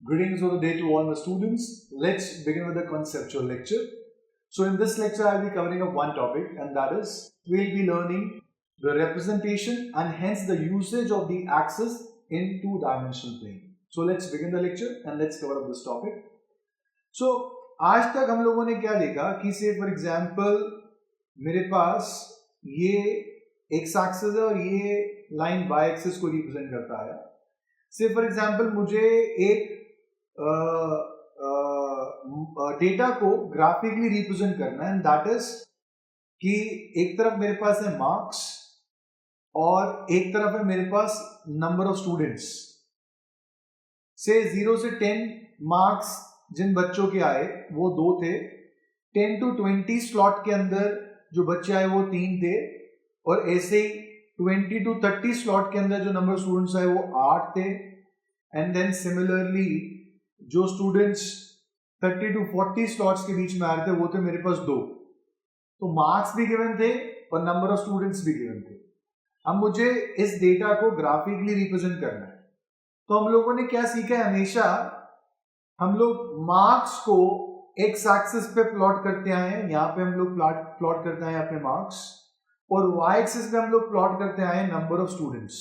Greetings of the day to all my students. Let's begin with the conceptual lecture. So in this lecture, I'll be covering up one topic, and that is we'll be learning the representation and hence the usage of the axis in two-dimensional plane. So let's begin the lecture and let's cover up this topic. So आज तक हम लोगों ने क्या देखा कि से for example मेरे पास ये एक्स एक्सिस है और ये लाइन वाई एक्सिस को रिप्रेजेंट करता है. से फॉर एग्जाम्पल मुझे एक डेटा को ग्राफिकली रिप्रेजेंट करना है, एंड दैट इज कि एक तरफ मेरे पास है मार्क्स और एक तरफ है मेरे पास नंबर ऑफ स्टूडेंट्स. से 0 से 10 मार्क्स जिन बच्चों के आए वो 2 थे. 10 to 20 स्लॉट के अंदर जो बच्चे आए वो 3 थे, और ऐसे ही 20 to 30 स्लॉट के अंदर जो नंबर ऑफ स्टूडेंट्स आए वो 8 थे. एंड देन सिमिलरली जो स्टूडेंट्स 30 to 40 स्लॉट्स के बीच में आ रहे थे वो थे मेरे पास 2. तो मार्क्स भी गिवन थे और नंबर ऑफ स्टूडेंट्स भी गिवन थे. अब मुझे इस डेटा को ग्राफिकली रिप्रेजेंट करना है. तो हम लोगों ने क्या सीखा है, हमेशा हम लोग मार्क्स को एक्स एक्सिस पे प्लॉट करते आए हैं. यहाँ पे हम लोग प्लॉट करते आए अपने मार्क्स, और वाई एक्सिस पे हम लोग प्लॉट करते आए हैं नंबर ऑफ स्टूडेंट्स.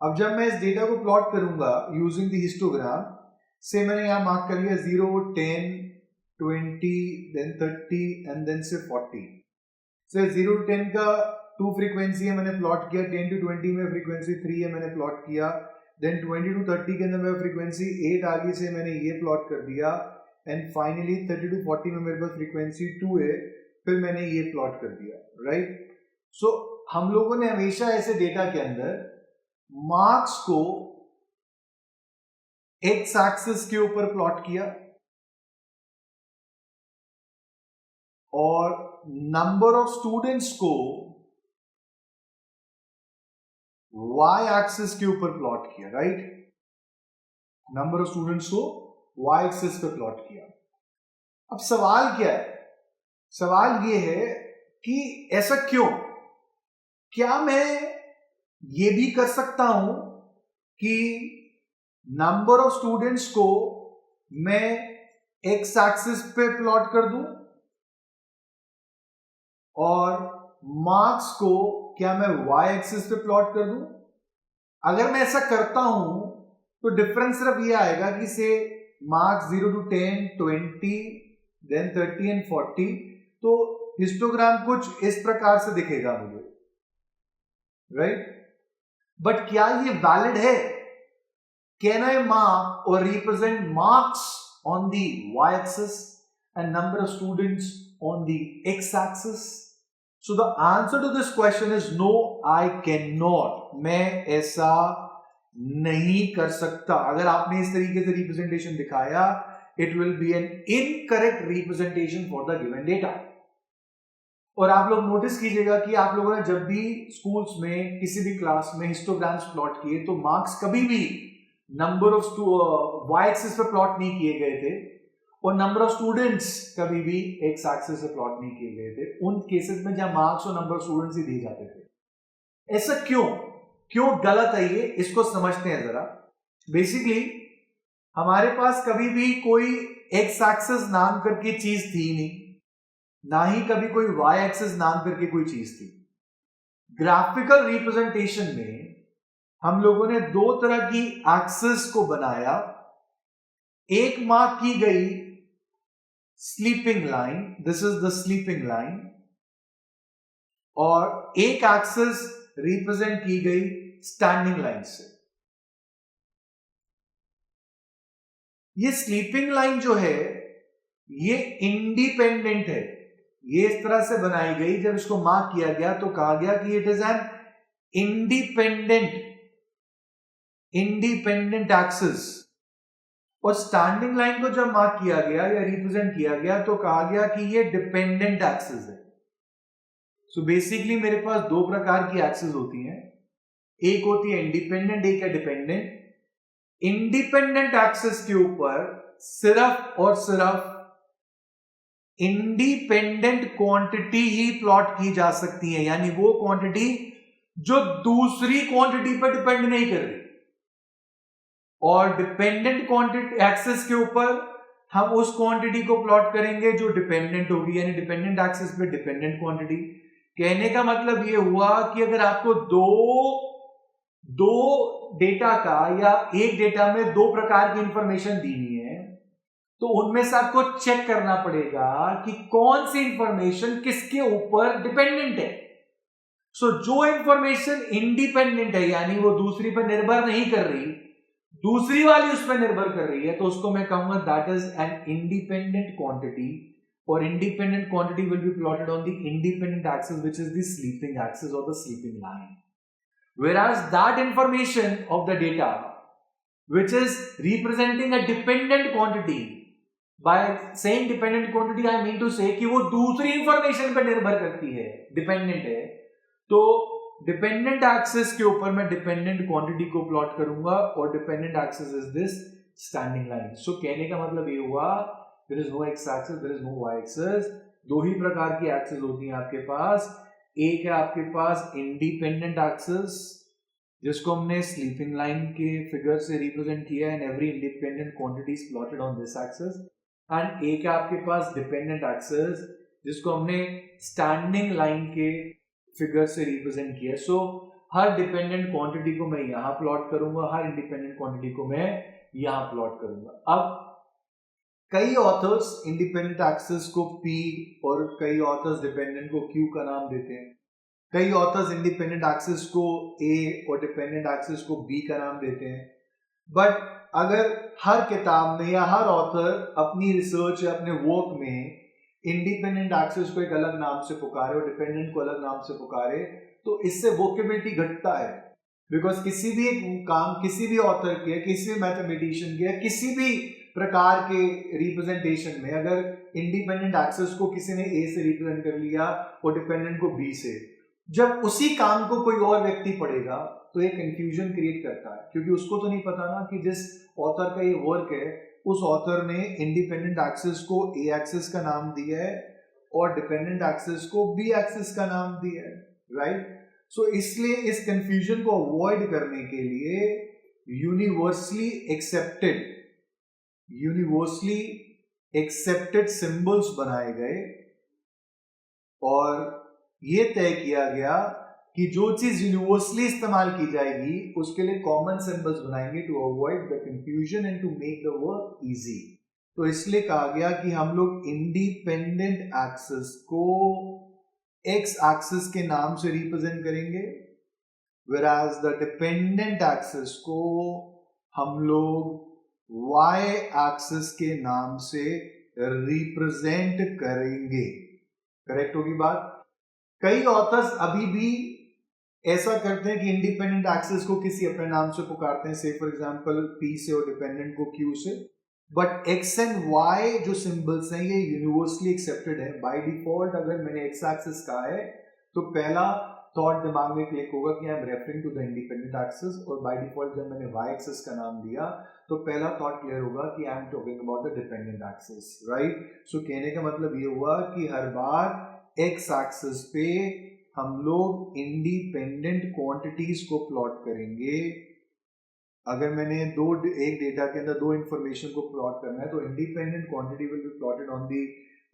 अब जब मैं इस डेटा को प्लॉट करूंगा यूजिंग द हिस्टोग्राम, से मैंने यहां मार्क कर लिया 0, 10, 20, देन 30 एंड देन से 40. से 0 to 10 का 2 फ्रीक्वेंसी है, मैंने प्लॉट किया. 10 to 20 में फ्रीक्वेंसी 3 है, मैंने प्लॉट किया. देन 20 to 30 के अंदर मेरा फ्रीक्वेंसी 8 आ गई, से मैंने ये प्लॉट कर दिया. एंड फाइनली 30 to 40 में मेरे पास फ्रीक्वेंसी 2 है, फिर मैंने ये प्लॉट कर दिया. राइट. सो हम लोगों ने हमेशा ऐसे डेटा के अंदर मार्क्स को एक्स एक्सिस के ऊपर प्लॉट किया और नंबर ऑफ स्टूडेंट्स को वाई एक्सिस के ऊपर प्लॉट किया. राइट. नंबर ऑफ स्टूडेंट्स को वाई एक्सिस पे प्लॉट किया. अब सवाल क्या है, सवाल ये है कि ऐसा क्यों. क्या मैं ये भी कर सकता हूं कि नंबर ऑफ स्टूडेंट्स को मैं एक्स एक्सिस पे प्लॉट कर दूं और मार्क्स को क्या मैं वाई एक्सिस पे प्लॉट कर दूं. अगर मैं ऐसा करता हूं तो डिफरेंस सिर्फ ये आएगा कि से मार्क्स 0 to 10, 20, देन 30 एंड 40. तो हिस्टोग्राम कुछ इस प्रकार से दिखेगा मुझे. राइट. बट क्या ये वैलिड है? कैन आई मार्क और represent marks on the y axis and number of students on the x axis? So the answer to this question is no, I can not. मैं ऐसा नहीं कर सकता. अगर आपने इस तरीके से रिप्रेजेंटेशन दिखाया, it will be an incorrect representation for the given data. और आप लोग नोटिस कीजिएगा कि आप लोगों ने जब भी स्कूल्स में किसी भी क्लास में हिस्टोग्राम्स प्लॉट किए तो मार्क्स कभी भी नंबर ऑफ वाई एक्सिस पे प्लॉट नहीं किए गए थे, और नंबर ऑफ स्टूडेंट्स कभी भी एक्स एक्सिस पे प्लॉट नहीं किए गए थे उन केसेस में जहां मार्क्स और नंबर ऑफ स्टूडेंट्स ही दिए जाते थे. ऐसा क्यों गलत है ये, इसको समझते हैं जरा. बेसिकली हमारे पास कभी भी कोई एक्स एक्सिस नाम करके चीज थी नहीं, ना ही कभी कोई वाई एक्सिस नाम करके कोई चीज थी. ग्राफिकल रिप्रेजेंटेशन में हम लोगों ने 2 तरह की एक्सिस को बनाया. एक मार्क की गई sleeping line, this is the sleeping line, और एक एक्सिस रिप्रेजेंट की गई स्टैंडिंग लाइन से. ये स्लीपिंग लाइन जो है ये इंडिपेंडेंट है. ये इस तरह से बनाई गई, जब इसको मार्क किया गया तो कहा गया कि it is an independent axis. और स्टैंडिंग लाइन को जब मार्क किया गया या रिप्रेजेंट किया गया तो कहा गया कि ये डिपेंडेंट एक्सिस है. सो बेसिकली मेरे पास 2 प्रकार की एक्सिस होती हैं. एक होती है इंडिपेंडेंट, एक है डिपेंडेंट. इंडिपेंडेंट एक्सिस के ऊपर सिर्फ और सिर्फ इंडिपेंडेंट क्वांटिटी ही प्लॉट की जा सकती है, यानी वो क्वांटिटी जो दूसरी क्वांटिटी पर डिपेंड नहीं कर रही. और डिपेंडेंट क्वांटिटी एक्सिस के ऊपर हम उस क्वांटिटी को प्लॉट करेंगे जो डिपेंडेंट होगी, यानी डिपेंडेंट एक्सिस पे डिपेंडेंट क्वांटिटी। कहने का मतलब ये हुआ कि अगर आपको दो डेटा का या एक डेटा में दो प्रकार की इंफॉर्मेशन दीनी है, तो उनमें से आपको चेक करना पड़ेगा कि कौन सी इंफॉर्मेशन किसके ऊपर डिपेंडेंट है। सो जो इंफॉर्मेशन इंडिपेंडेंट है, यानी वो दूसरी पर निर्भर नहीं कर रही, दूसरी वाली उस पर निर्भर कर रही है, तो उसको मैं कहूंगा that is an independent quantity, और independent quantity will be plotted on the independent axis which is the sleeping axis और the sleeping line. Whereas that information of the data which is representing a dependent quantity, by saying dependent quantity I mean to say कि वो दूसरी information पर निर्भर करती है, dependent है, तो डिपेंडेंट एक्सिस के ऊपर मैं डिपेंडेंट क्वांटिटी को प्लॉट करूंगा और dependent axis is this standing line. So कहने का मतलब ये हुआ there is no X axis, there is no Y axis. दो ही प्रकार की एक्सिस होती हैं आपके पास। एक है आपके पास इंडिपेंडेंट एक्सिस जिसको हमने स्लीपिंग लाइन के फिगर से रिप्रेजेंट किया है, and every independent quantity is plotted on this axis. And एक है आपके पास डिपेंडेंट एक्सिस जिसको हमने स्टैंडिंग लाइन के फिगर से रिप्रेजेंट किया है। सो हर डिपेंडेंट क्वांटिटी को मैं यहां प्लॉट करूंगा, हर इंडिपेंडेंट क्वांटिटी को मैं यहां प्लॉट करूंगा। अब कई ऑथर्स इंडिपेंडेंट एक्सिस को P और कई ऑथर्स डिपेंडेंट को Q का नाम देते हैं। कई ऑथर्स इंडिपेंडेंट एक्सिस को A और डिपेंडेंट एक्सिस को B का नाम देते हैं। बट अगर हर किताब में या हर ऑथर अपनी रिसर्च या अपने वर्क में इंडिपेंडेंट एक्सिस को एक अलग नाम से पुकारे और डिपेंडेंट को अलग नाम से पुकारे, तो इससे वोकेबिलिटी घटता है। बिकॉज किसी भी एक काम किसी भी ऑथर के, किसी भी मैथमेटिशियन के, किसी भी प्रकार के रिप्रेजेंटेशन में अगर इंडिपेंडेंट एक्सिस को किसी ने A से रिप्रेजेंट कर लिया और डिपेंडेंट को B से, जब उसी काम को कोई और व्यक्ति पढ़ेगा तो एक कंफ्यूजन क्रिएट करता है, क्योंकि उसको तो नहीं पता ना कि जिस ऑथर का ये वर्क है उस ऑथर ने इंडिपेंडेंट एक्सिस को A एक्सिस का नाम दिया है और डिपेंडेंट एक्सिस को B एक्सिस का नाम दिया है, राइट। सो इसलिए इस कंफ्यूजन को अवॉइड करने के लिए यूनिवर्सली एक्सेप्टेड सिंबल्स बनाए गए और ये तय किया गया कि जो चीज यूनिवर्सली इस्तेमाल की जाएगी उसके लिए कॉमन सिंबल्स बनाएंगे to avoid the confusion and to make the work easy. तो इसलिए कहा गया कि हम लोग इंडिपेंडेंट एक्सिस को एक्स एक्सिस के नाम से रिप्रेजेंट करेंगे, whereas द डिपेंडेंट एक्सिस को हम लोग y एक्सिस के नाम से रिप्रेजेंट करेंगे। करेक्ट होगी बात। कई ऑथर्स अभी भी ऐसा करते हैं कि इंडिपेंडेंट एक्सिस को किसी अपने नाम से पुकारते हैं, से फॉर एग्जांपल P से और डिपेंडेंट को Q से, बट x एंड y जो सिंबल्स हैं ये यूनिवर्सली एक्सेप्टेड है। बाय डिफॉल्ट अगर मैंने x एक्सिस कहा है तो पहला थॉट दिमाग में क्लिक होगा कि I am referring to the independent axis, और बाय डिफॉल्ट जब मैंने y एक्सिस का नाम दिया तो पहला थॉट क्लियर होगा कि I am talking about the dependent axis, right. So कहने का मतलब ये हुआ कि हर बार x एक्सिस पे हम लोग इंडिपेंडेंट क्वांटिटीज को प्लॉट करेंगे। अगर मैंने एक डेटा के अंदर दो इंफॉर्मेशन को प्लॉट करना है तो independent quantity will be plotted on the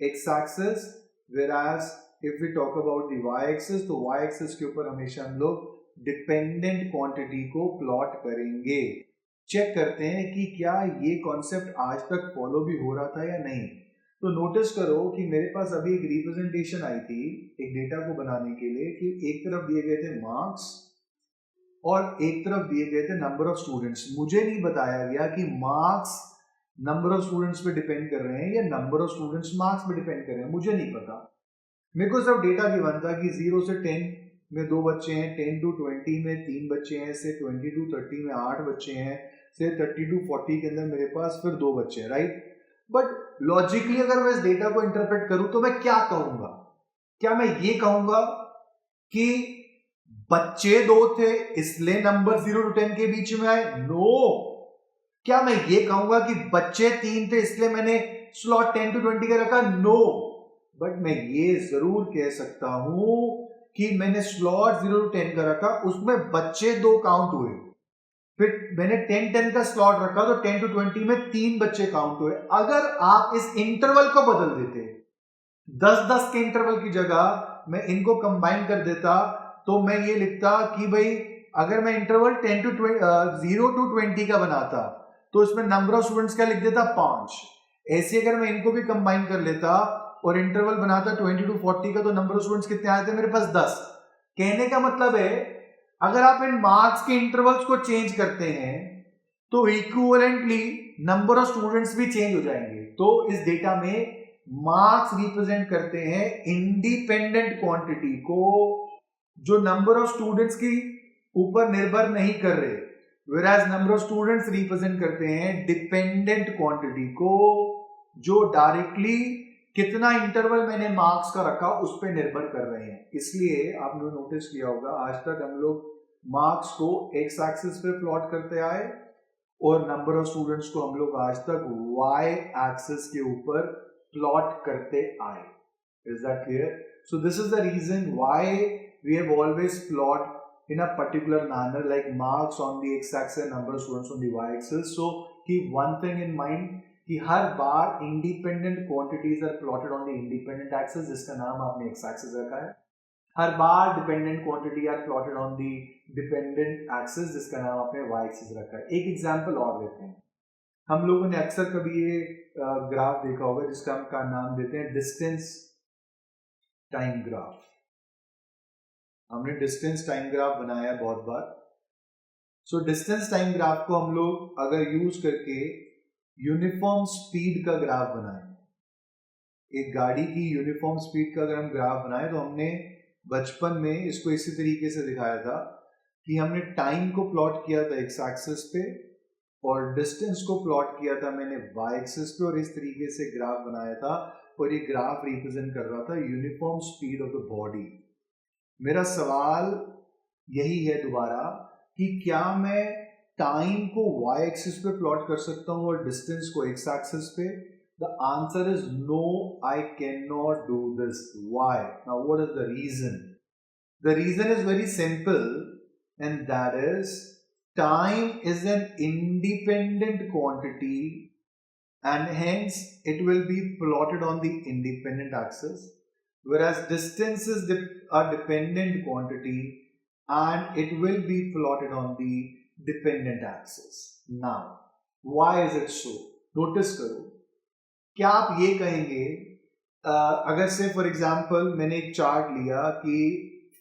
x axis, whereas if we talk about the y axis तो y axis के ऊपर हमेशा हम लोग डिपेंडेंट क्वांटिटी को प्लॉट करेंगे। चेक करते हैं कि क्या ये कॉन्सेप्ट आज तक फॉलो भी हो रहा था या नहीं। तो नोटिस करो कि मेरे पास अभी एक रिप्रेजेंटेशन आई थी एक डेटा को बनाने के लिए कि एक तरफ दिए गए थे मार्क्स और एक तरफ दिए गए थे नंबर ऑफ स्टूडेंट्स। मुझे नहीं बताया गया कि मार्क्स नंबर ऑफ स्टूडेंट्स पे डिपेंड कर रहे हैं या नंबर ऑफ स्टूडेंट्स मार्क्स पे डिपेंड कर रहे हैं, मुझे नहीं पता। मेरे को सिर्फ डेटा गिवन था कि 0 से 10 में 2 बच्चे हैं, 10 to 20 में 3 बच्चे हैं, से 20 to 30 में 8 बच्चे हैं, से 30 to 40 के अंदर मेरे पास फिर 2 बच्चे हैं, राइट। बट लॉजिकली अगर मैं इस डेटा को इंटरप्रेट करूं तो मैं क्या कहूंगा? क्या मैं ये कहूंगा कि बच्चे 2 थे इसलिए नंबर 0 to 10 के बीच में आए? नो। क्या मैं ये कहूंगा कि बच्चे 3 थे इसलिए मैंने स्लॉट 10 to 20 का रखा? नो। बट मैं ये जरूर कह सकता हूं कि मैंने स्लॉट 0 to 10 का रखा, उसमें बच्चे 2 काउंट हुए। फिर मैंने 10-10 का स्लॉट रखा तो 10 to 20 में 3 बच्चे काउंट हुए। अगर आप इस इंटरवल को बदल देते, 10-10 के इंटरवल की जगह मैं इनको कंबाइन कर देता, तो मैं ये लिखता कि भाई अगर मैं इंटरवल 0 to 20 का बनाता तो इसमें नंबर ऑफ स्टूडेंट्स क्या लिख देता 5। ऐसे अगर मैं इनको भी कंबाइन कर लेता और इंटरवल बनाता 20 to 40 का, तो नंबर ऑफ स्टूडेंट्स कितने आए थे मेरे पास 10। कहने का मतलब है अगर आप इन मार्क्स के इंटरवल्स को चेंज करते हैं तो इक्विवेलेंटली नंबर ऑफ स्टूडेंट्स भी चेंज हो जाएंगे। तो इस डेटा में मार्क्स रिप्रेजेंट करते हैं इंडिपेंडेंट क्वांटिटी को, जो नंबर ऑफ स्टूडेंट्स की ऊपर निर्भर नहीं कर रहे, whereas number of students represent करते हैं डिपेंडेंट क्वांटिटी को, जो डायरेक्टली कितना इंटरवल मैंने मार्क्स का रखा उस पर निर्भर कर रहे हैं। इसलिए आपने नोटिस किया होगा आज तक हम लोग मार्क्स को एक्स एक्सिस पे प्लॉट करते आए और नंबर ऑफ स्टूडेंट्स को हम लोग आज तक वाई एक्सिस के ऊपर प्लॉट करते आए। Is that clear? So this is the reason why we have always plot in a particular manner, like marks on the x-axis and number of students on the y-axis. So keep one thing in mind कि हर बार independent quantities are plotted on the independent axis, जिसका नाम आपने x-axis रखा है। हर बार dependent quantity are plotted on the dependent axis, जिसका नाम आपने y-axis रखा है। एक एग्जाम्पल और लेते हैं। हम लोगों ने अक्सर कभी ये ग्राफ देखा होगा जिसका हम नाम देते हैं डिस्टेंस टाइम ग्राफ। हमने डिस्टेंस टाइम ग्राफ बनाया है बहुत बार। सो डिस्टेंस टाइम ग्राफ को हम लोग अगर यूज करके यूनिफॉर्म स्पीड का ग्राफ बनाएं, एक गाड़ी की यूनिफॉर्म स्पीड का अगर हम ग्राफ बनाएं, तो हमने बचपन में इसको इसी तरीके से दिखाया था कि हमने टाइम को प्लॉट किया था एक्स एक्सिस पे और डिस्टेंस को प्लॉट किया था मैंने वाई एक्सिस पे, और इस तरीके से ग्राफ बनाया था और ये ग्राफ रिप्रेजेंट कर रहा था uniform speed of the body. मेरा सवाल यही है दोबारा कि क्या मैं टाइम को y एक्सिस पे प्लॉट कर सकता हूं और डिस्टेंस को x एक्सिस पे? The answer is no, I can not do this. Why? Now what is the reason? The reason is very simple and that is time is an independent quantity and hence it will be plotted on the independent axis, whereas distance is a dependent quantity and it will be plotted on the dependent axis. Now why is it so? Notice करो, क्या आप ये कहेंगे अगर से for example मैंने एक chart लिया कि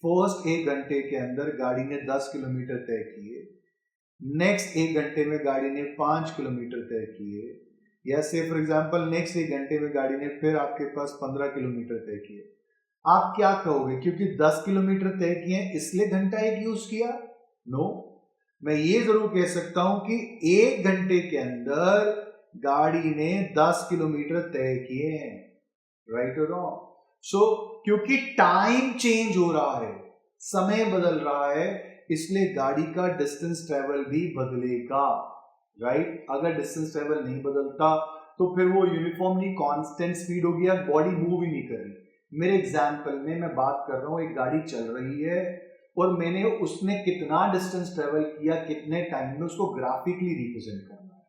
फर्स्ट 1 घंटे के अंदर गाड़ी ने 10 किलोमीटर तय किए, नेक्स्ट 1 घंटे में गाड़ी ने 5 किलोमीटर तय किए, या से फॉर एग्जांपल नेक्स्ट 1 घंटे में गाड़ी ने फिर आपके पास 15 किलोमीटर तय किए, आप क्या कहोगे? क्योंकि 10 किलोमीटर तय किए इसलिए घंटा 1 यूज किया? नो, मैं ये जरूर कह सकता हूं कि 1 घंटे के अंदर गाड़ी ने 10 किलोमीटर तय किए हैं। राइट और रॉन्ग? सो क्योंकि टाइम चेंज हो रहा है, समय बदल रहा है, इसलिए गाड़ी का डिस्टेंस ट्रेवल भी बदलेगा। राइट? अगर डिस्टेंस ट्रेवल नहीं बदलता तो फिर वो यूनिफॉर्मली कांस्टेंट स्पीड होगी, या बॉडी मूव ही नहीं कर रही। मेरे एग्जांपल में मैं बात कर रहा हूं, एक गाड़ी चल रही है और मैंने उसने कितना डिस्टेंस ट्रेवल किया कितने टाइम में, उसको ग्राफिकली रिप्रेजेंट करना है।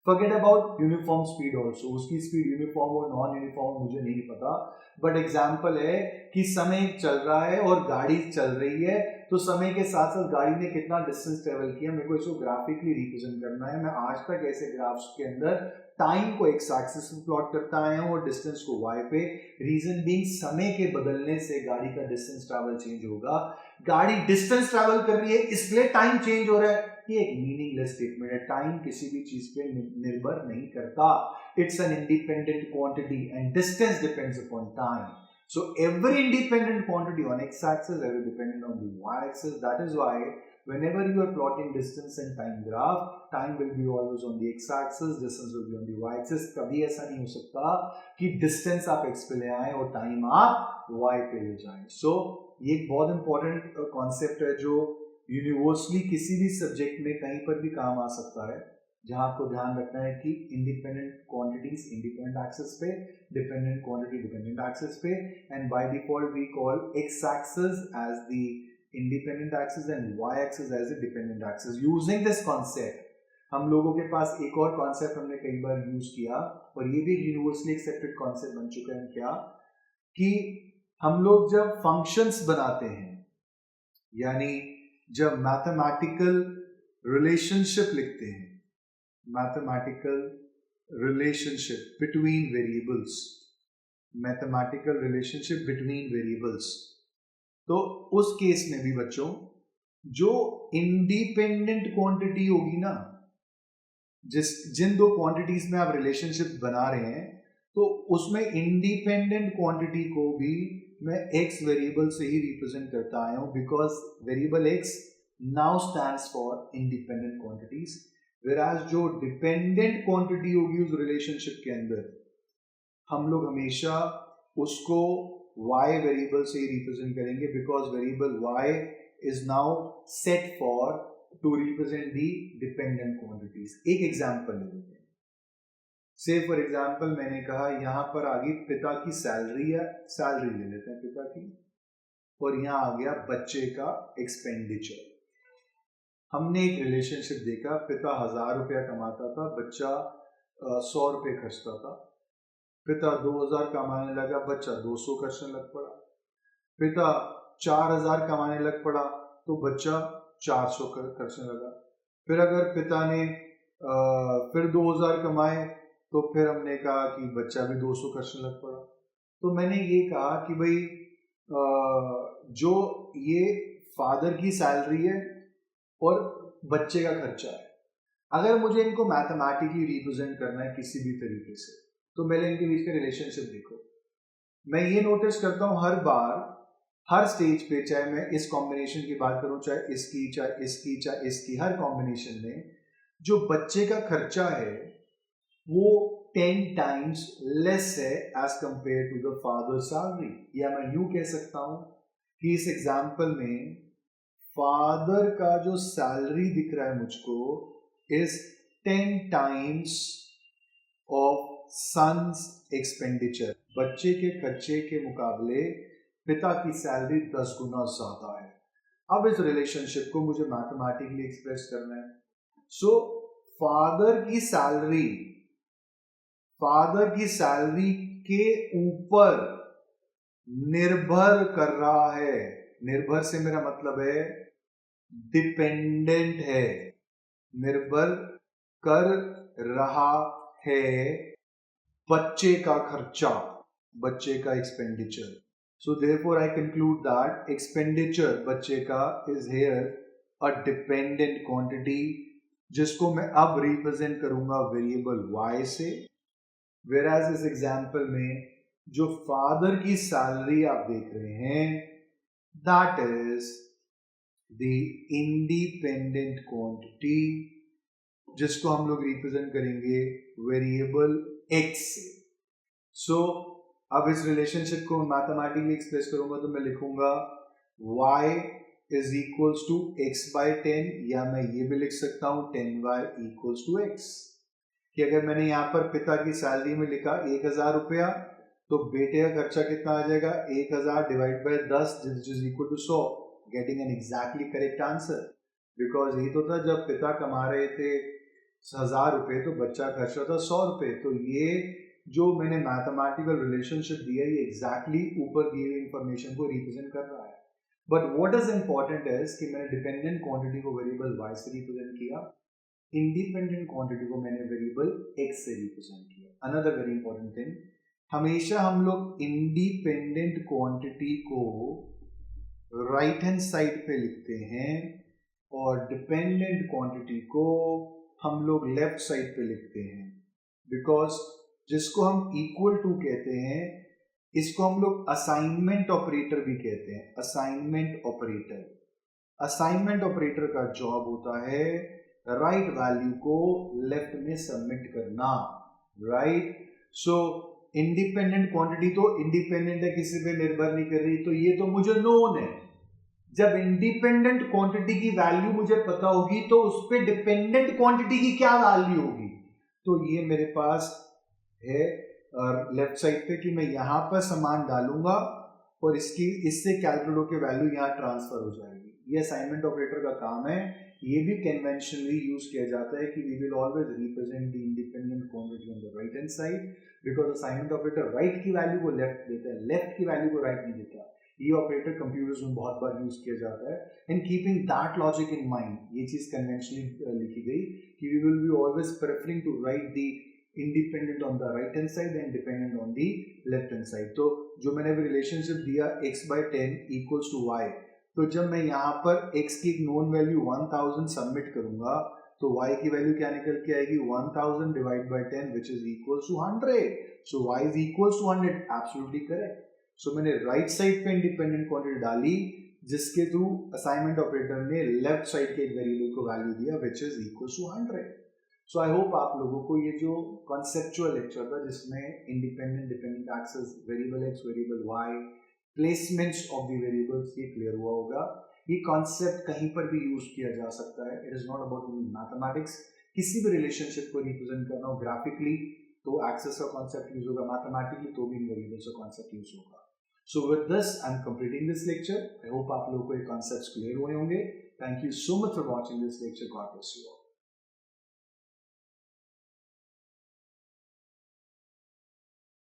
Forget about uniform speed also, उसकी स्पीड यूनिफॉर्म और नॉन यूनिफॉर्म मुझे नहीं पता, बट एग्जाम्पल है कि समय चल रहा है और गाड़ी चल रही है, तो समय के साथ साथ गाड़ी ने कितना डिस्टेंस ट्रेवल किया, मेरे को इसको ग्राफिकली रिप्रेजेंट करना है। मैं आज तक ऐसे ग्राफ्स के अंदर टाइम को एक्स एक्सिस पे प्लॉट करता आया हूं और डिस्टेंस को वाई पे। रीजन बीइंग समय के बदलने से गाड़ी का डिस्टेंस ट्रैवल चेंज होगा। गाड़ी डिस्टेंस ट्रैवल कर रही है इसलिए टाइम चेंज हो रहा है, ये एक मीनिंगलेस स्टेटमेंट है। टाइम किसी भी चीज पे निर्भर नहीं करता, it's an independent quantity and distance depends upon time. So every independent quantity on x-axis, every dependent on the y-axis. That is why whenever you are plotting distance and time graph, time will be always on the x-axis, distance will be on the y-axis. कभी ऐसा नहीं हो सकता कि distance आप x पे ले आए और time आप y पे ले जाएं। So ये एक बहुत important concept है जो यूनिवर्सली किसी भी सब्जेक्ट में कहीं पर भी काम आ सकता है, जहां आपको ध्यान रखना है कि इंडिपेंडेंट क्वांटिटीज इंडिपेंडेंट एक्सिस पे, डिपेंडेंट क्वांटिटी डिपेंडेंट एक्सिस पे, and by default we call x axis as the independent axis and y axis as a dependent axis. Using this concept, हम लोगों के पास एक और कॉन्सेप्ट हमने कई बार यूज किया और ये भी यूनिवर्सली एक्सेप्टेड कॉन्सेप्ट बन चुका है, क्या कि हम लोग जब फंक्शंस बनाते हैं, यानी जब मैथमेटिकल रिलेशनशिप लिखते हैं, mathematical relationship between variables, mathematical relationship between variables, तो उस केस में भी बच्चों जो इंडिपेंडेंट क्वांटिटी होगी ना, जिन दो क्वांटिटीज में आप रिलेशनशिप बना रहे हैं, तो उसमें इंडिपेंडेंट क्वांटिटी को भी मैं x वेरिएबल से ही रिप्रेजेंट करता आया हूं, because variable x now stands for independent quantities, whereas जो डिपेंडेंट क्वांटिटी होगी उस रिलेशनशिप के अंदर, हम लोग हमेशा उसको y वेरिएबल से ही रिप्रेजेंट करेंगे, because variable y is now set for to represent the dependent quantities. एक एग्जांपल ले लेते हैं. से फॉर एग्जांपल मैंने कहा यहां पर आ गई पिता की सैलरी है, सैलरी ले लेते हैं पिता की, और यहां आ गया बच्चे का एक्सपेंडिचर. हमने एक रिलेशनशिप देखा, पिता 1000 रुपया कमाता था, बच्चा 100 रुपये खर्चता था. पिता 2000 कमाने लगा, बच्चा 200 खर्चने लग पड़ा. पिता 4000 कमाने लग पड़ा तो बच्चा 400 खर्चने लगा. फिर अगर पिता ने फिर 2000 कमाए तो फिर हमने कहा कि बच्चा भी 200 खर्चने लग पड़ा. तो मैंने ये कहा कि भाई जो ये फादर की सैलरी है और बच्चे का खर्चा है, अगर मुझे इनको मैथमेटिकली रिप्रेजेंट करना है किसी भी तरीके से, तो मैंने इनके बीच का रिलेशनशिप देखो. मैं ये नोटिस करता हूं हर बार, हर स्टेज पे, चाहे मैं इस कॉम्बिनेशन की बात करूं, चाहे इसकी, चाहे इसकी, चाहे इसकी, हर कॉम्बिनेशन में जो बच्चे का खर्चा है वो 10 टाइम्स लेस है as compare to the father salary. या मैं यूं कह सकता हूं कि इस एग्जांपल में फादर का जो सैलरी दिख रहा है मुझको is 10 times of sons expenditure. बच्चे के खर्चे के मुकाबले पिता की सैलरी 10 गुना ज्यादा है. अब इस रिलेशनशिप को मुझे मैथमेटिकली एक्सप्रेस करना है. सो फादर की सैलरी के ऊपर निर्भर कर रहा है. निर्भर से मेरा मतलब है डिपेंडेंट है, निर्भर कर रहा है बच्चे का खर्चा, बच्चे का expenditure. So therefore I conclude that expenditure बच्चे का is here a dependent quantity, जिसको मैं अब रिप्रेजेंट करूंगा वेरिएबल y से. whereas इस एग्जाम्पल में जो फादर की सैलरी आप देख रहे हैं that is the independent quantity, जिसको हम लोग रिप्रेजेंट करेंगे वेरिएबल x से. So अब इस रिलेशनशिप को मैथमेटिकली एक्सप्रेस करूंगा तो मैं लिखूंगा y is equals to x by 10, या मैं ये भी लिख सकता हूं 10y इक्वल्स टू x. कि अगर मैंने यहाँ पर पिता की सैलरी में लिखा 1000 रुपया, तो बेटे का खर्चा कितना आ जाएगा 1000 divide by 10 which is equal to 100, getting an exactly correct answer. Because ये तो था जब पिता कमा रहे थे 1000 रुपये तो बच्चा खर्च रहा था 100 रुपये. तो ये जो मैंने मैथमेटिकल रिलेशनशिप दिया ये एग्जैक्टली ऊपर दी हुई इंफॉर्मेशन को रिप्रेजेंट कर रहा है. But what is important is कि मैंने डिपेंडेंट क्वांटिटी को वेरिएबल y से रिप्रेजेंट किया, इंडिपेंडेंट क्वांटिटी को मैंने वेरिएबल x से रिप्रेजेंट किया. अनदर वेरी इंपॉर्टेंट थिंग, हमेशा हम लोग इंडिपेंडेंट क्वांटिटी को राइट हैंड साइड पे लिखते हैं और डिपेंडेंट क्वांटिटी को हम लोग लेफ्ट साइड पे लिखते हैं, बिकॉज जिसको हम इक्वल टू कहते हैं इसको हम लोग असाइनमेंट ऑपरेटर भी कहते हैं. असाइनमेंट ऑपरेटर का जॉब होता है राइट वैल्यू को लेफ्ट में सबमिट करना. राइट. सो इंडिपेंडेंट क्वांटिटी तो इंडिपेंडेंट है, किसी पे निर्भर नहीं कर रही, तो ये तो मुझे नोन है. जब इंडिपेंडेंट क्वांटिटी की वैल्यू मुझे पता होगी तो उस पर डिपेंडेंट क्वांटिटी की क्या वैल्यू होगी, तो ये मेरे पास है लेफ्ट साइड पे कि मैं यहां पर सामान डालूंगा और इससे कैलकुलेटर की वैल्यू यहाँ ट्रांसफर हो जाएगी। ये असाइनमेंट ऑपरेटर का काम है। ये भी कन्वेंशनली यूज किया जाता है कि we will always represent the independent quantity on the right hand side, because assignment operator right की वैल्यू को लेफ्ट देता है, लेफ्ट की वैल्यू को राइट नहीं देता। ये ऑपरेटर कंप्यूटर्स में बहुत बार यूज किया जाता है। And keeping that logic in mind, ये चीज कन्वेंशनली लिखी गई कि we will be always preferring to write the independent on the right hand side and dependent on the left hand side. तो जो मैंने अभी रिलेशनशिप दिया x/10 इक्वल्स टू y, तो जब मैं यहाँ पर x की एक नोन वैल्यू 1000 सबमिट करूंगा तो y की वैल्यू क्या निकल के आएगी 1000 divide by 10 which is equals to 100। So y is equals to 100, absolutely correct. So मैंने राइट साइड पे इंडिपेंडेंट क्वांटिटी डाली जिसके थ्रू असाइनमेंट ऑपरेटर ने लेफ्ट साइड के एक वेरिएबल को वैल्यू दिया which is equals to 100। So I hope आप लोगों को ये जो कॉन्सेप्चुअल लेक्चर था जिसमें independent dependent axes, variable x, variable y, placements of the variables, ये क्लियर हुआ होगा। ये कॉन्सेप्ट कहीं पर भी यूज किया जा सकता है। It is not about mathematics. किसी भी रिलेशनशिप को रिप्रेजेंट करना हो ग्राफिकली तो एक्सेस का कॉन्सेप्ट यूज होगा, मैथमेटिकली तो भी इन वेरिएबल्स का कॉन्सेप्ट यूज होगा। So with this I am completing this lecture. I hope आप लोगों को ये कॉन्सेप्ट्स क्लियर हुए होंगे। Thank you so much for watching this lecture. God bless you all.